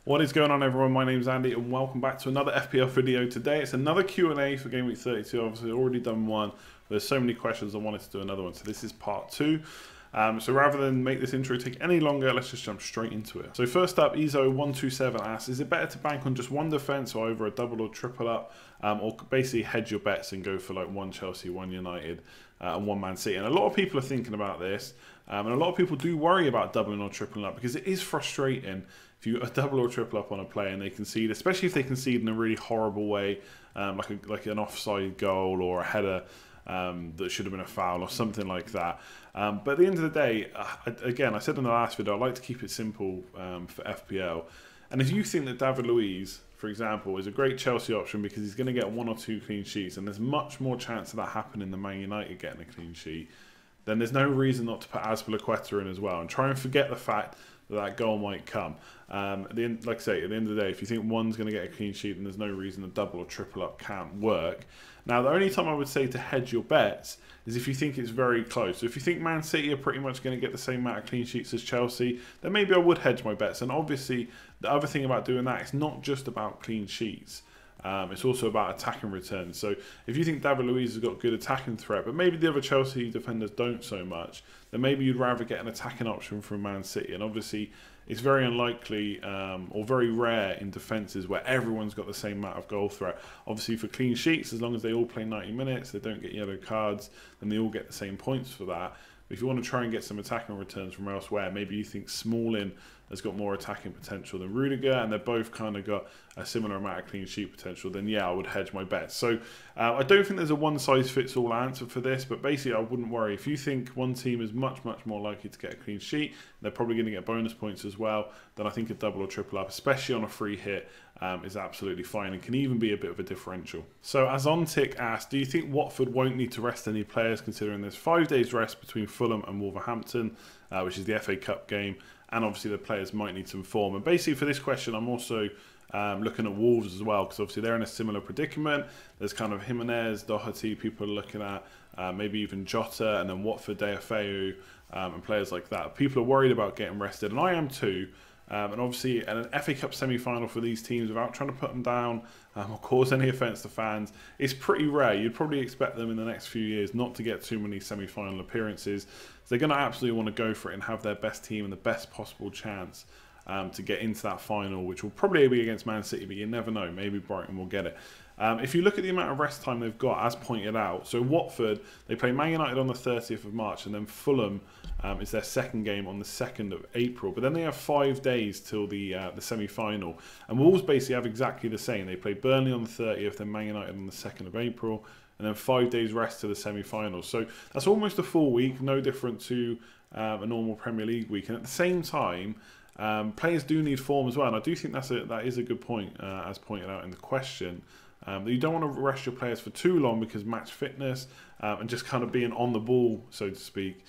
What is going on, everyone? My name's Andy and welcome back to another FPL video. Today it's another Q&A for Game Week 32. Obviously I've already done one. There's so many questions I wanted to do another one, so this is part 2. So rather than make this intro take any longer, let's just jump straight into it. So first up, Ezo127 asks, is it better to bank on just one defence or over a double or triple up, or basically hedge your bets and go for like one Chelsea, one United and one Man City? And a lot of people are thinking about this, and a lot of people do worry about doubling or tripling up because it is frustrating if you double or triple up on a player and they concede, especially if they concede in a really horrible way, like an offside goal or a header that should have been a foul or something like that. But at the end of the day, again, I said in the last video, I like to keep it simple for FPL. And if you think that David Luiz, for example, is a great Chelsea option because he's going to get 1 or 2 clean sheets, and there's much more chance of that happening than Man United getting a clean sheet, then there's no reason not to put Azpilicueta in as well and try and forget the fact that goal might come. Like I say, at the end of the day, if you think one's going to get a clean sheet, then there's no reason a double or triple up can't work. Now, the only time I would say to hedge your bets is if you think it's very close. So if you think Man City are pretty much going to get the same amount of clean sheets as Chelsea, then maybe I would hedge my bets. And obviously, the other thing about doing that, it's not just about clean sheets. It's also about attacking returns. So if you think David Luiz has got good attacking threat, but maybe the other Chelsea defenders don't so much, then maybe you'd rather get an attacking option from Man City. And obviously, it's very unlikely or very rare in defences where everyone's got the same amount of goal threat. Obviously, for clean sheets, as long as they all play 90 minutes, they don't get yellow cards, then they all get the same points for that. But if you want to try and get some attacking returns from elsewhere, maybe you think Smalling has got more attacking potential than Rudiger, and they've both kind of got a similar amount of clean sheet potential, then yeah, I would hedge my bets. So I don't think there's a one-size-fits-all answer for this, but basically I wouldn't worry. If you think one team is much more likely to get a clean sheet, they're probably going to get bonus points as well, then I think a double or triple up, especially on a free hit, is absolutely fine and can even be a bit of a differential. So as Ontic asked, do you think Watford won't need to rest any players considering there's 5 days rest between Fulham and Wolverhampton, which is the FA Cup game, and obviously the players might need some form? And basically for this question, I'm also looking at Wolves as well, because obviously they're in a similar predicament. There's kind of Jimenez, Doherty, people are looking at, maybe even Jota, and then Watford, Deulofeu, and players like that. People are worried about getting rested, and I am too. And obviously an FA Cup semi-final for these teams, without trying to put them down or cause any offence to fans, is pretty rare. You'd probably expect them in the next few years not to get too many semi-final appearances. So they're going to absolutely want to go for it and have their best team and the best possible chance to get into that final, which will probably be against Man City, but you never know. Maybe Brighton will get it. If you look at the amount of rest time they've got, as pointed out, so Watford, they play Man United on the 30th of March, and then Fulham is their second game on the 2nd of April. But then they have 5 days till the semi-final. And Wolves basically have exactly the same. They play Burnley on the 30th, then Man United on the 2nd of April, and then 5 days rest to the semi-final. So that's almost a full week, no different to a normal Premier League week. And at the same time, players do need form as well. And I do think that is a good point, as pointed out in the question. That you don't want to rest your players for too long because match fitness and just kind of being on the ball, so to speak,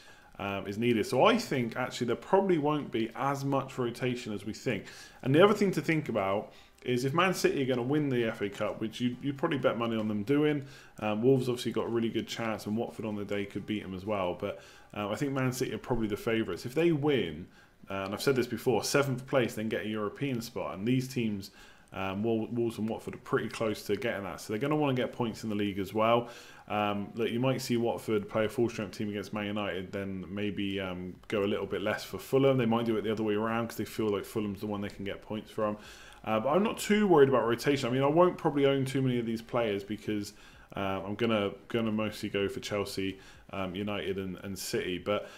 is needed. So I think actually there probably won't be as much rotation as we think. And the other thing to think about is if Man City are going to win the FA Cup, which you'd probably bet money on them doing. Wolves obviously got a really good chance, and Watford on the day could beat them as well. But I think Man City are probably the favourites. If they win, and I've said this before, 7th place, then get a European spot, and these teams, Wolves and Watford, are pretty close to getting that, so they're going to want to get points in the league as well. Look, you might see Watford play a full-strength team against Man United, then maybe go a little bit less for Fulham. They might do it the other way around because they feel like Fulham's the one they can get points from. But I'm not too worried about rotation. I mean, I won't probably own too many of these players because I'm gonna mostly go for Chelsea, United and City. But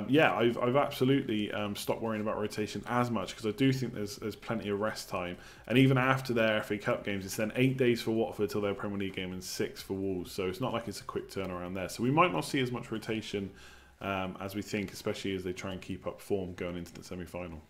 yeah, I've absolutely stopped worrying about rotation as much because I do think there's plenty of rest time. And even after their FA Cup games, it's then 8 days for Watford till their Premier League game and 6 for Wolves. So it's not like it's a quick turnaround there. So we might not see as much rotation as we think, especially as they try and keep up form going into the semi-final.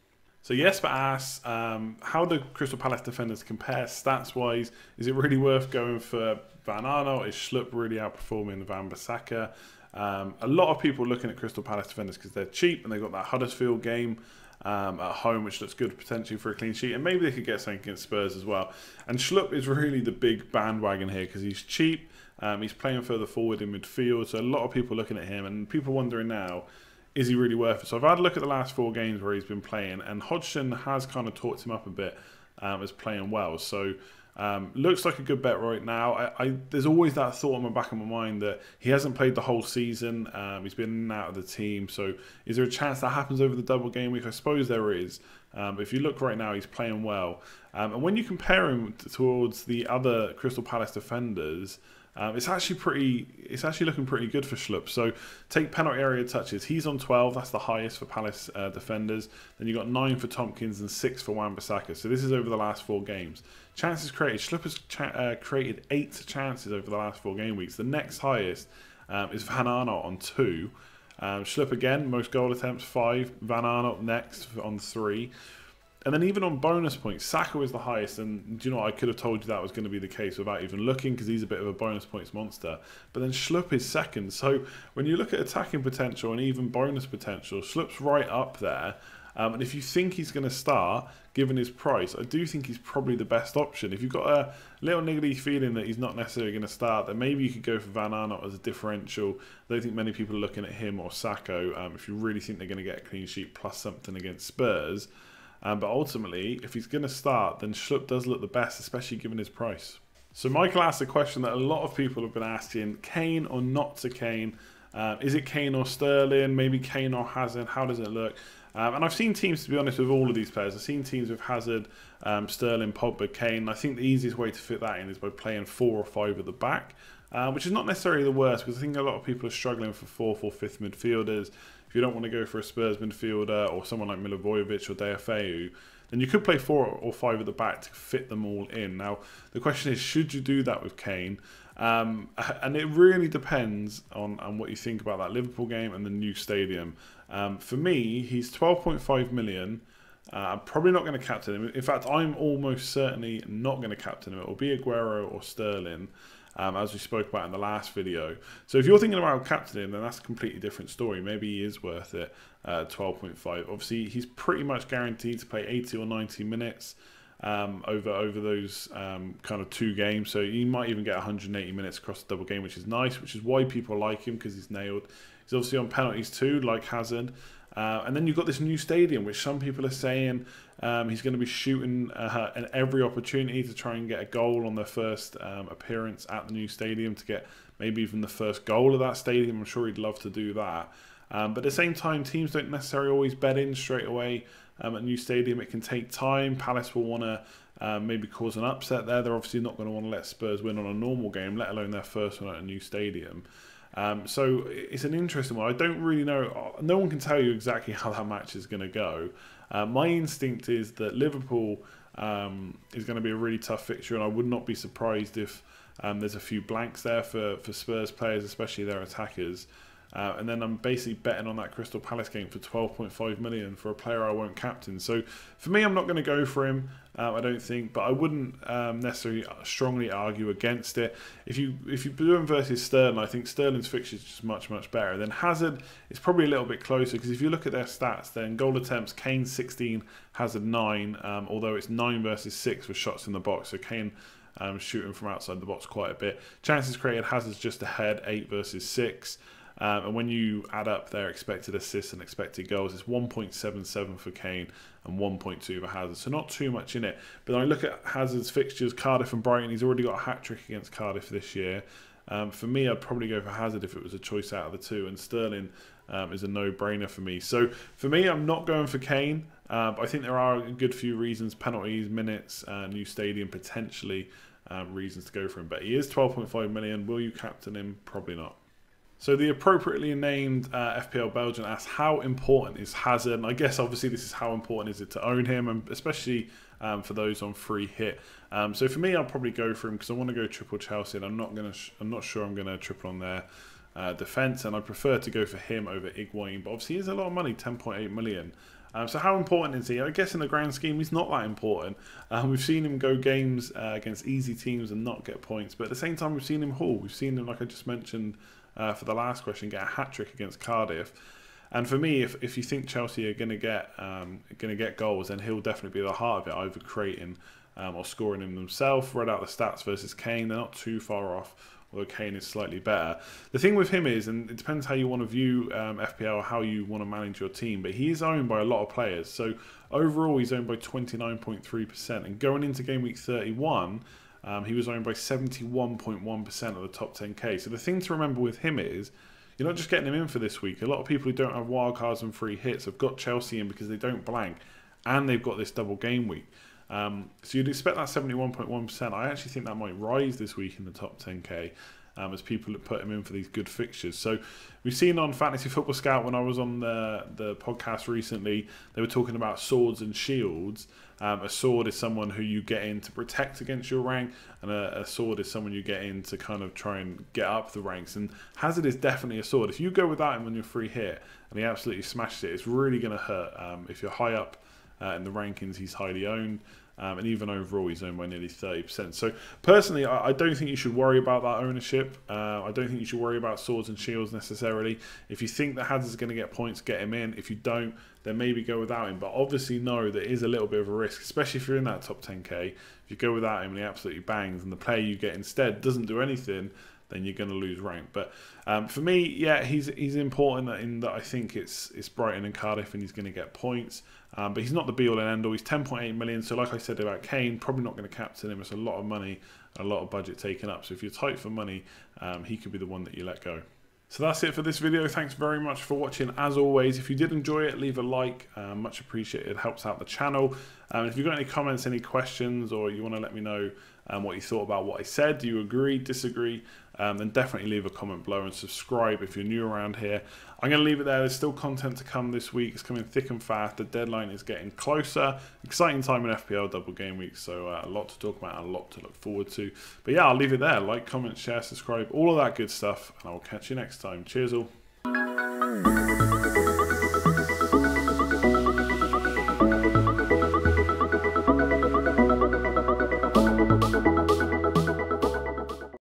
So Jesper asks, how do Crystal Palace defenders compare stats-wise? Is it really worth going for Van Arnold? Is Schlupp really outperforming Van Bissaka? A lot of people looking at Crystal Palace defenders because they're cheap and they've got that Huddersfield game at home, which looks good potentially for a clean sheet, and maybe they could get something against Spurs as well. And Schlupp is really the big bandwagon here because he's cheap, he's playing further forward in midfield, so a lot of people looking at him, and people wondering now, is he really worth it? So I've had a look at the last 4 games where he's been playing, and Hodgson has kind of talked him up a bit. as playing well. So looks like a good bet right now. There's always that thought in the back of my mind that he hasn't played the whole season. He's been in and out of the team. So is there a chance that happens over the double game week? I suppose there is. But if you look right now, he's playing well. And when you compare him towards the other Crystal Palace defenders, it's actually looking pretty good for Schlupp. So take penalty area touches. He's on 12. That's the highest for Palace defenders. Then you've got 9 for Tompkins and 6 for Wan-Bissaka. So this is over the last 4 games. Chances created. Schlupp has created 8 chances over the last 4 game weeks. The next highest is Van Arnold on 2. Schlupp again, most goal attempts 5. Van Arnold next on 3. And then even on bonus points, Saka is the highest. And do you know what? I could have told you that was going to be the case without even looking, because he's a bit of a bonus points monster. But then Schlupp is second. So when you look at attacking potential and even bonus potential, Schlupp's right up there. And if you think he's going to start, given his price, I do think he's probably the best option. If you've got a little niggly feeling that he's not necessarily going to start, then maybe you could go for Van Arnold as a differential. I don't think many people are looking at him or Sacco if you really think they're going to get a clean sheet plus something against Spurs. But ultimately, if he's going to start, then Schlupp does look the best, especially given his price. So Michael asked a question that a lot of people have been asking: Kane or not to Kane? Is it Kane or Sterling? Maybe Kane or Hazard? How does it look? And I've seen teams, to be honest, with all of these players. I've seen teams with Hazard, Sterling, Pogba, Kane. I think the easiest way to fit that in is by playing 4 or 5 at the back, which is not necessarily the worst, because I think a lot of people are struggling for 4th or 5th midfielders. If you don't want to go for a Spurs midfielder or someone like Milivojevic or Deulofeu, then you could play 4 or 5 at the back to fit them all in. Now, the question is, should you do that with Kane? And it really depends on what you think about that Liverpool game and the new stadium. For me, he's 12.5 million. I'm probably not going to captain him. In fact, I'm almost certainly not going to captain him. It will be Aguero or Sterling, as we spoke about in the last video. So if you're thinking about captaining him, then that's a completely different story. Maybe he is worth it, 12.5. Obviously, he's pretty much guaranteed to play 80 or 90 minutes over those kind of 2 games. So you might even get 180 minutes across the double game, which is nice, which is why people like him, because he's nailed. He's obviously on penalties too, like Hazard. And then you've got this new stadium, which some people are saying he's going to be shooting at every opportunity to try and get a goal on their first appearance at the new stadium, to get maybe even the first goal of that stadium. I'm sure he'd love to do that. But at the same time, teams don't necessarily always bet in straight away at a new stadium. It can take time. Palace will want to maybe cause an upset there. They're obviously not going to want to let Spurs win on a normal game, let alone their first one at a new stadium. So it's an interesting one. I don't really know. No one can tell you exactly how that match is going to go. My instinct is that Liverpool is going to be a really tough fixture, and I would not be surprised if there's a few blanks there for Spurs players, especially their attackers. And then I'm basically betting on that Crystal Palace game for 12.5 million for a player I won't captain. So for me, I'm not going to go for him, I don't think, but I wouldn't necessarily strongly argue against it. If you do him versus Sterling, I think Sterling's fixture is just much better. Then Hazard is probably a little bit closer, because if you look at their stats, then goal attempts, Kane 16, Hazard 9, although it's 9 versus 6 with shots in the box. So Kane shooting from outside the box quite a bit. Chances created, Hazard's just ahead, 8 versus 6. And when you add up their expected assists and expected goals, it's 1.77 for Kane and 1.2 for Hazard. So not too much in it. But then I look at Hazard's fixtures, Cardiff and Brighton. He's already got a hat-trick against Cardiff this year. For me, I'd probably go for Hazard if it was a choice out of the 2. And Sterling is a no-brainer for me. So for me, I'm not going for Kane. But I think there are a good few reasons: penalties, minutes, new stadium, potentially reasons to go for him. But he is 12.5 million. Will you captain him? Probably not. So the appropriately named FPL Belgian asks, how important is Hazard? And I guess obviously this is how important is it to own him, and especially for those on free hit. So for me, I'll probably go for him because I want to go triple Chelsea, and I'm not sure I'm going to triple on their defence, and I prefer to go for him over Higuain. But obviously, he's a lot of money, 10.8 million. So how important is he? I guess in the grand scheme, he's not that important. We've seen him go games against easy teams and not get points, but at the same time, we've seen him haul. We've seen him, like I just mentioned for the last question, get a hat-trick against Cardiff. And for me, if you think Chelsea are going to get goals, then he'll definitely be the heart of it, either creating or scoring them themselves. Read out the stats versus Kane; they're not too far off although Kane is slightly better. The thing with him is, and it depends how you want to view FPL, how you want to manage your team, but he is owned by a lot of players. So overall, he's owned by 29.3%, and going into game week 31, he was owned by 71.1% of the top 10k. So the thing to remember with him is, you're not just getting him in for this week. A lot of people who don't have wildcards and free hits have got Chelsea in because they don't blank, and they've got this double game week. So you'd expect that 71.1%. I actually think that might rise this week in the top 10k as people put him in for these good fixtures. So we've seen on Fantasy Football Scout, when I was on the podcast recently, they were talking about swords and shields. A sword is someone who you get in to protect against your rank, and a sword is someone you get in to kind of try and get up the ranks. And Hazard is definitely a sword. If you go without him on your free hit and he absolutely smashes it, it's really going to hurt. If you're high up in the rankings, he's highly owned. And even overall, he's owned by nearly 30%. So personally, I don't think you should worry about that ownership. I don't think you should worry about swords and shields necessarily. If you think that Hazard's going to get points, get him in. If you don't, then maybe go without him. But obviously know there is a little bit of a risk, especially if you're in that top 10k. If you go without him and he absolutely bangs, and the player you get instead doesn't do anything, then you're going to lose rank. But for me, yeah, he's important in that I think it's Brighton and Cardiff, and he's going to get points. But he's not the be-all and end-all. He's 10.8 million, so like I said about Kane, probably not going to captain him. It's a lot of money and a lot of budget taken up. So if you're tight for money, he could be the one that you let go. So that's it for this video. Thanks very much for watching. As always, if you did enjoy it, leave a like. Much appreciated. It helps out the channel. If you've got any comments, any questions, or you want to let me know what you thought about what I said, do you agree, disagree, then definitely leave a comment below and subscribe if you're new around here. I'm going to leave it there. There's still content to come this week. It's coming thick and fast. The deadline is getting closer. Exciting time in FPL Double Game Week, so a lot to talk about and a lot to look forward to. But yeah, I'll leave it there. Like, comment, share, subscribe, all of that good stuff, and I will catch you next time. Cheers all.